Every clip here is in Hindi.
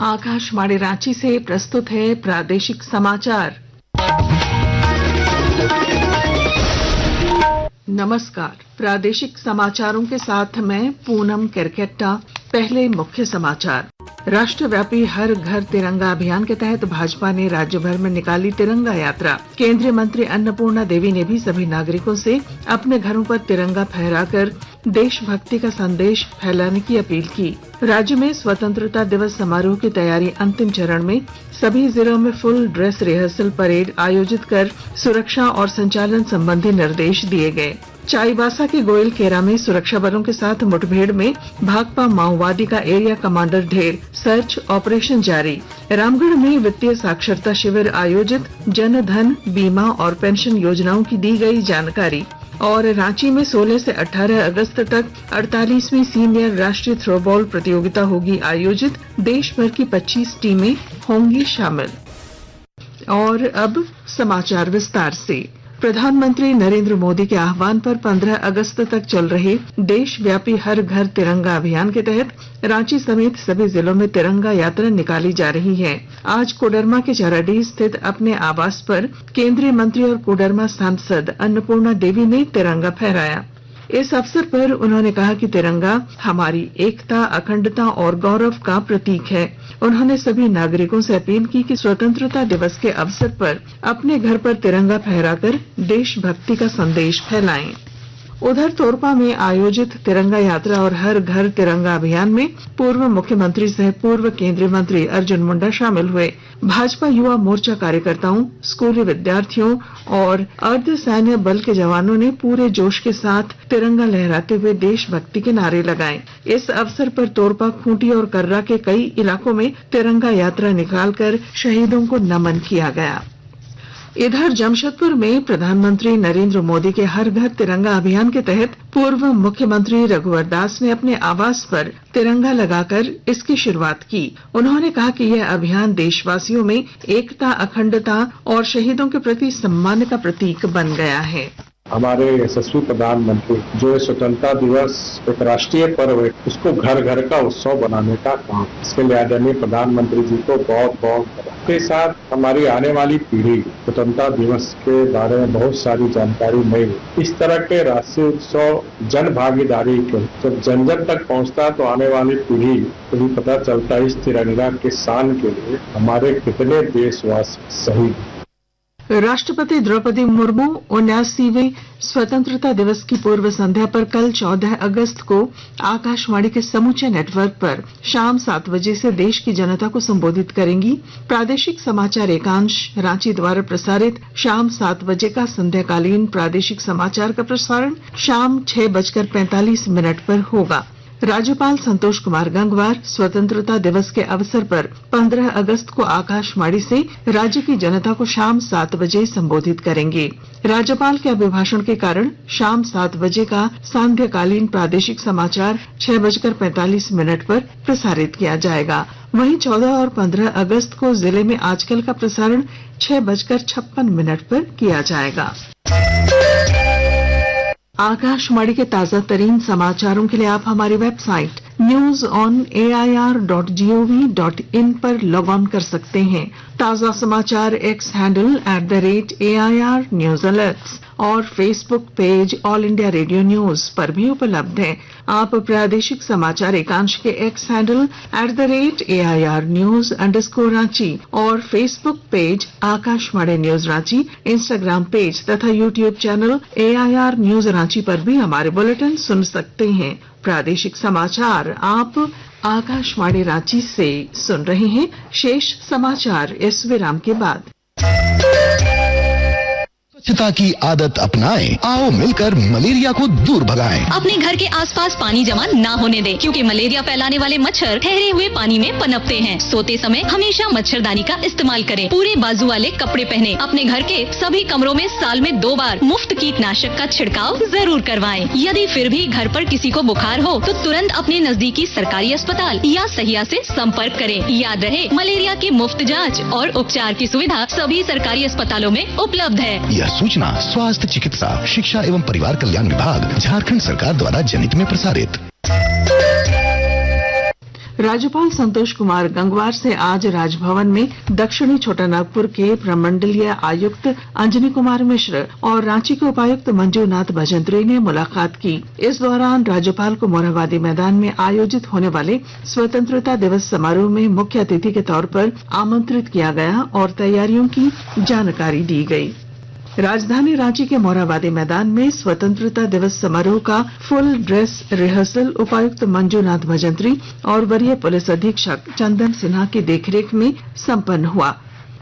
आकाशवाणी रांची से प्रस्तुत है प्रादेशिक समाचार। नमस्कार, प्रादेशिक समाचारों के साथ मैं पूनम केरकेट्टा। पहले मुख्य समाचार। राष्ट्रव्यापी हर घर तिरंगा अभियान के तहत भाजपा ने राज्य भर में निकाली तिरंगा यात्रा। केंद्रीय मंत्री अन्नपूर्णा देवी ने भी सभी नागरिकों से अपने घरों पर तिरंगा फहराकर देशभक्ति का संदेश फैलाने की अपील की। राज्य में स्वतंत्रता दिवस समारोह की तैयारी अंतिम चरण में। सभी जिलों में फुल ड्रेस रिहर्सल परेड आयोजित कर सुरक्षा और संचालन संबंधी निर्देश दिए गए। चाईबासा के गोयल केरा में सुरक्षा बलों के साथ मुठभेड़ में भाकपा माओवादी का एरिया कमांडर ढेर। सर्च ऑपरेशन जारी। रामगढ़ में वित्तीय साक्षरता शिविर आयोजित। जन धन बीमा और पेंशन योजनाओं की दी गई जानकारी। और रांची में 16 से 18 अगस्त तक 48वीं सीनियर राष्ट्रीय थ्रोबॉल प्रतियोगिता होगी आयोजित। देश भर की 25 टीमें होंगी शामिल। और अब समाचार विस्तार से। प्रधानमंत्री नरेंद्र मोदी के आह्वान पर 15 अगस्त तक चल रहे देशव्यापी हर घर तिरंगा अभियान के तहत रांची समेत सभी जिलों में तिरंगा यात्रा निकाली जा रही है। आज कोडरमा के चराडीह स्थित अपने आवास पर केंद्रीय मंत्री और कोडरमा सांसद अन्नपूर्णा देवी ने तिरंगा फहराया। इस अवसर पर उन्होंने कहा कि तिरंगा हमारी एकता, अखंडता और गौरव का प्रतीक है। उन्होंने सभी नागरिकों से अपील की कि स्वतंत्रता दिवस के अवसर पर अपने घर पर तिरंगा फहराकर देशभक्ति का संदेश फैलाएं। उधर तोरपा में आयोजित तिरंगा यात्रा और हर घर तिरंगा अभियान में पूर्व मुख्यमंत्री सह पूर्व केंद्रीय मंत्री अर्जुन मुंडा शामिल हुए। भाजपा युवा मोर्चा कार्यकर्ताओं, स्कूली विद्यार्थियों और अर्धसैन्य बल के जवानों ने पूरे जोश के साथ तिरंगा लहराते हुए देशभक्ति के नारे लगाए। इस अवसर पर तोरपा, खूंटी और कर्रा के कई इलाकों में तिरंगा यात्रा निकालकर शहीदों को नमन किया गया। इधर जमशेदपुर में प्रधानमंत्री नरेंद्र मोदी के हर घर तिरंगा अभियान के तहत पूर्व मुख्यमंत्री रघुवर दास ने अपने आवास पर तिरंगा लगाकर इसकी शुरुआत की। उन्होंने कहा कि यह अभियान देशवासियों में एकता, अखंडता और शहीदों के प्रति सम्मान का प्रतीक बन गया है। हमारे यशस्वी प्रधानमंत्री जो स्वतंत्रता दिवस एक राष्ट्रीय पर्व है, उसको घर घर का उत्सव बनाने का काम, इसके लिए आदरणीय प्रधानमंत्री जी को बहुत बहुत के साथ हमारी आने वाली पीढ़ी स्वतंत्रता दिवस के बारे में बहुत सारी जानकारी नहीं। इस तरह के राष्ट्रीय उत्सव जन भागीदारी के जब जन जन तक पहुंचता है तो आने वाली पीढ़ी को भी पता चलता है इस तिरंगा के शान के लिए हमारे कितने देशवासी शहीद। राष्ट्रपति द्रौपदी मुर्मू 79वें स्वतंत्रता दिवस की पूर्व संध्या पर कल 14 अगस्त को आकाशवाणी के समूचे नेटवर्क पर शाम 7 बजे से देश की जनता को संबोधित करेंगी। प्रादेशिक समाचार एकांश रांची द्वारा प्रसारित शाम 7 बजे का संध्याकालीन प्रादेशिक समाचार का प्रसारण शाम 6:45 पर होगा। राज्यपाल संतोष कुमार गंगवार स्वतंत्रता दिवस के अवसर पर 15 अगस्त को आकाशवाणी से राज्य की जनता को शाम 7 बजे संबोधित करेंगे। राज्यपाल के अभिभाषण के कारण शाम 7 बजे का सांध्यकालीन प्रादेशिक समाचार 6:45 पर प्रसारित किया जाएगा। वहीं 14 और 15 अगस्त को जिले में आजकल का प्रसारण 6:56 पर किया जाएगा। आकाशवाणी के ताजा तरीन समाचारों के लिए आप हमारी वेबसाइट news.air.gov.in पर लॉग ऑन कर सकते हैं। ताजा समाचार x handle @AIR News Alerts और Facebook page all India radio news पर भी उपलब्ध है। आप प्रादेशिक समाचार एकांश के एक्स हैंडल @AIR News_Ranchi और Facebook page Akashvani news Ranchi, Instagram page तथा YouTube channel AIR News Ranchi पर भी हमारे बुलेटिन सुन सकते हैं। प्रादेशिक समाचार आप आकाशवाणी रांची से सुन रहे हैं। शेष समाचार इस विराम के बाद। स्वच्छता की आदत अपनाएं। आओ मिलकर मलेरिया को दूर भगाएं। अपने घर के आसपास पानी जमा ना होने दें, क्योंकि मलेरिया फैलाने वाले मच्छर ठहरे हुए पानी में पनपते हैं। सोते समय हमेशा मच्छरदानी का इस्तेमाल करें। पूरे बाजू वाले कपड़े पहने। अपने घर के सभी कमरों में साल में 2 बार मुफ्त कीटनाशक का छिड़काव जरूर करवाएं। यदि फिर भी घर पर किसी को बुखार हो तो तुरंत अपने नजदीकी सरकारी अस्पताल या सहिया से संपर्क करें। याद रहे, मलेरिया की मुफ्त जाँच और उपचार की सुविधा सभी सरकारी अस्पतालों में उपलब्ध है। सूचना स्वास्थ्य, चिकित्सा, शिक्षा एवं परिवार कल्याण विभाग, झारखंड सरकार द्वारा जनहित में प्रसारित। राज्यपाल संतोष कुमार गंगवार से आज राजभवन में दक्षिणी छोटानागपुर के प्रमंडलीय आयुक्त अंजनी कुमार मिश्र और रांची के उपायुक्त मंजूनाथ भजंत्री ने मुलाकात की। इस दौरान राज्यपाल को मोरहाबादी मैदान में आयोजित होने वाले स्वतंत्रता दिवस समारोह में मुख्य अतिथि के तौर पर आमंत्रित किया गया और तैयारियों की जानकारी दी गई। राजधानी रांची के मोरहाबादी मैदान में स्वतंत्रता दिवस समारोह का फुल ड्रेस रिहर्सल उपायुक्त मंजूनाथ भजंत्री और वरीय पुलिस अधीक्षक चंदन सिन्हा की देखरेख में संपन्न हुआ।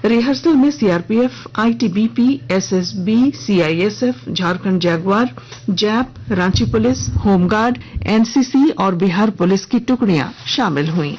रिहर्सल में CRPF, ITBP, SSB, CISF, Jharkhand Jaguar, JAP, Ranchi police, home guard, NCC और बिहार पुलिस की टुकड़ियां शामिल हुई।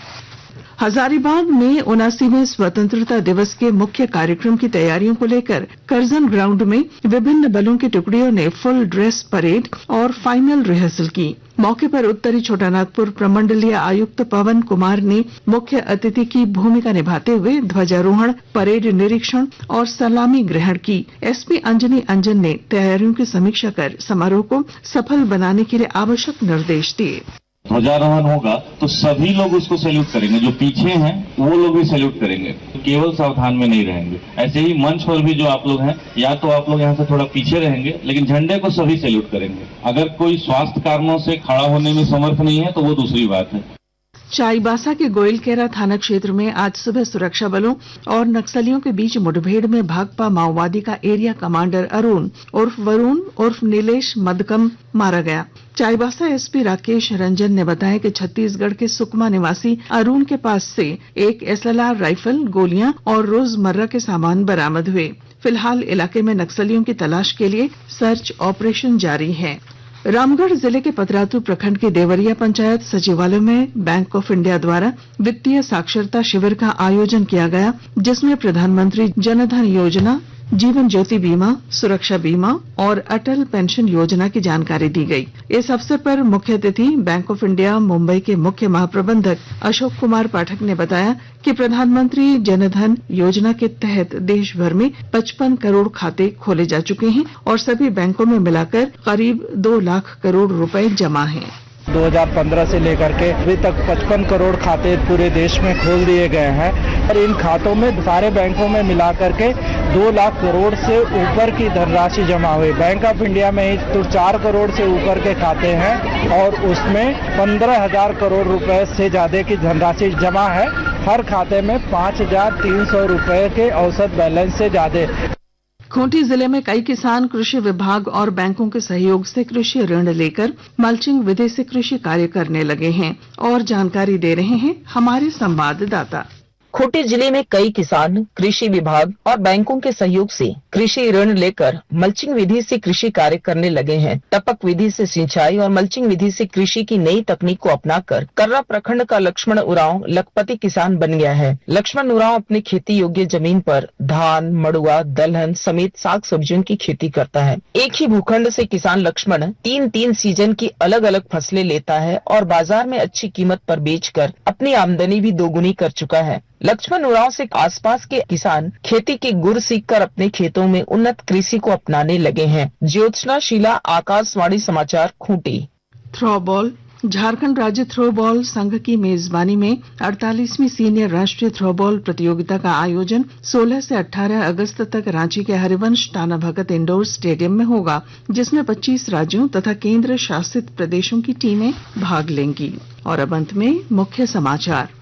हजारीबाग में 79वें स्वतंत्रता दिवस के मुख्य कार्यक्रम की तैयारियों को लेकर करजन ग्राउंड में विभिन्न बलों की टुकड़ियों ने फुल ड्रेस परेड और फाइनल रिहर्सल की। मौके पर उत्तरी छोटानागपुर प्रमंडलीय आयुक्त पवन कुमार ने मुख्य अतिथि की भूमिका निभाते हुए ध्वजारोहण, परेड निरीक्षण और सलामी ग्रहण की। एसपी अंजनी अंजन ने तैयारियों की समीक्षा कर समारोह को सफल बनाने के लिए आवश्यक निर्देश दिए। ध्वजारोहण होगा तो सभी लोग उसको सैल्यूट करेंगे, जो पीछे हैं वो लोग भी सैल्यूट करेंगे, केवल सावधान में नहीं रहेंगे। ऐसे ही मंच पर भी जो आप लोग हैं, या तो आप लोग यहाँ से थोड़ा पीछे रहेंगे, लेकिन झंडे को सभी सैल्यूट करेंगे। अगर कोई स्वास्थ्य कारणों से खड़ा होने में समर्थ नहीं है तो वो दूसरी बात है। चाईबासा के गोइलकेरा थाना क्षेत्र में आज सुबह सुरक्षा बलों और नक्सलियों के बीच मुठभेड़ में भाकपा माओवादी का एरिया कमांडर अरुण उर्फ वरुण उर्फ नीलेश मदकम मारा गया। चाईबासा एसपी राकेश रंजन ने बताया कि छत्तीसगढ़ के सुकमा निवासी अरुण के पास से एक एसएलआर राइफल, गोलियां और रोजमर्रा के सामान बरामद हुए। फिलहाल इलाके में नक्सलियों की तलाश के लिए सर्च ऑपरेशन जारी है। रामगढ़ जिले के पतरातू प्रखंड के देवरिया पंचायत सचिवालय में बैंक ऑफ इंडिया द्वारा वित्तीय साक्षरता शिविर का आयोजन किया गया, जिसमें प्रधानमंत्री जनधन योजना, जीवन ज्योति बीमा, सुरक्षा बीमा और अटल पेंशन योजना की जानकारी दी गई। इस अवसर पर मुख्य अतिथि बैंक ऑफ इंडिया मुंबई के मुख्य महाप्रबंधक अशोक कुमार पाठक ने बताया कि प्रधानमंत्री जनधन योजना के तहत देश भर में 55 करोड़ खाते खोले जा चुके हैं और सभी बैंकों में मिलाकर करीब 2 लाख करोड़ रुपए जमा हैं। 2015 से लेकर के अभी तक 55 करोड़ खाते पूरे देश में खोल दिए गए हैं और इन खातों में सारे बैंकों में मिलाकर के 2 लाख करोड़ से ऊपर की धनराशि जमा हुई। बैंक ऑफ इंडिया में ही तो 4 करोड़ से ऊपर के खाते हैं और उसमें 15,000 करोड़ रुपए से ज्यादा की धनराशि जमा है। हर खाते में 5,300 रुपए के औसत बैलेंस से ज्यादा। खूंटी जिले में कई किसान कृषि विभाग और बैंकों के सहयोग से कृषि ऋण लेकर मल्चिंग विधि से कृषि कार्य करने लगे हैं और जानकारी दे रहे हैं हमारे संवाददाता। खूंटी जिले में कई किसान कृषि विभाग और बैंकों के सहयोग से कृषि ऋण लेकर मल्चिंग विधि से कृषि कार्य करने लगे हैं। टपक विधि से सिंचाई और मल्चिंग विधि से कृषि की नई तकनीक को अपनाकर कर्रा प्रखंड का लक्ष्मण उरांव लखपति किसान बन गया है। लक्ष्मण उरांव अपनी खेती योग्य जमीन पर धान, मड़ुआ, दलहन समेत साग सब्जियों की खेती करता है। एक ही भूखंड से किसान लक्ष्मण 3 सीजन की अलग अलग फसलें लेता है और बाजार में अच्छी कीमत पर बेचकर अपनी आमदनी भी दोगुनी कर चुका है। लक्ष्मण उरांव से आसपास के किसान खेती के गुर सीखकर अपने खेतों में उन्नत कृषि को अपनाने लगे हैं। ज्योत्सना शीला, आकाशवाणी समाचार, खूंटी। थ्रोबॉल झारखंड राज्य थ्रोबॉल संघ की मेजबानी में 48वीं सीनियर राष्ट्रीय थ्रोबॉल प्रतियोगिता का आयोजन 16 से 18 अगस्त तक रांची के हरिवंश टाना भगत इंडोर स्टेडियम में होगा, जिसमें 25 राज्यों तथा केंद्र शासित प्रदेशों की टीमें भाग लेंगी। और अब अंत में मुख्य समाचार।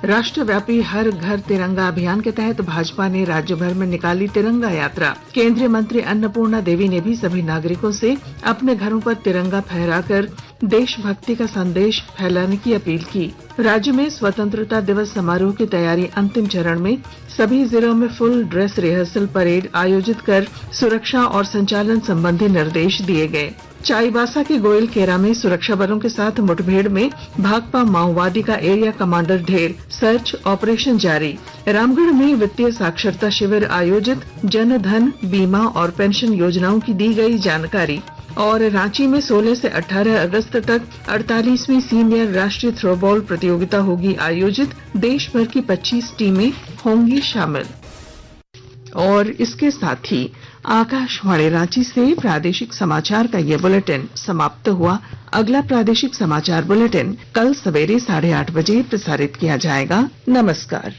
राष्ट्रव्यापी हर घर तिरंगा अभियान के तहत भाजपा ने राज्य भर में निकाली तिरंगा यात्रा। केंद्रीय मंत्री अन्नपूर्णा देवी ने भी सभी नागरिकों से अपने घरों पर तिरंगा फहराकर देशभक्ति का संदेश फैलाने की अपील की। राज्य में स्वतंत्रता दिवस समारोह की तैयारी अंतिम चरण में। सभी जिलों में फुल ड्रेस रिहर्सल परेड आयोजित कर सुरक्षा और संचालन संबंधी निर्देश दिए गए। चाईबासा के गोइलकेरा में सुरक्षा बलों के साथ मुठभेड़ में भाकपा माओवादी का एरिया कमांडर ढेर, सर्च ऑपरेशन जारी। रामगढ़ में वित्तीय साक्षरता शिविर आयोजित, जनधन बीमा और पेंशन योजनाओं की दी गई जानकारी। और रांची में 16 से 18 अगस्त तक 48वीं सीनियर राष्ट्रीय थ्रोबॉल प्रतियोगिता होगी आयोजित। देश भर की 25 टीमें होंगी शामिल। और इसके साथ ही आकाशवाणी रांची से प्रादेशिक समाचार का ये बुलेटिन समाप्त हुआ। अगला प्रादेशिक समाचार बुलेटिन कल सवेरे 8:30 बजे प्रसारित किया जाएगा। नमस्कार।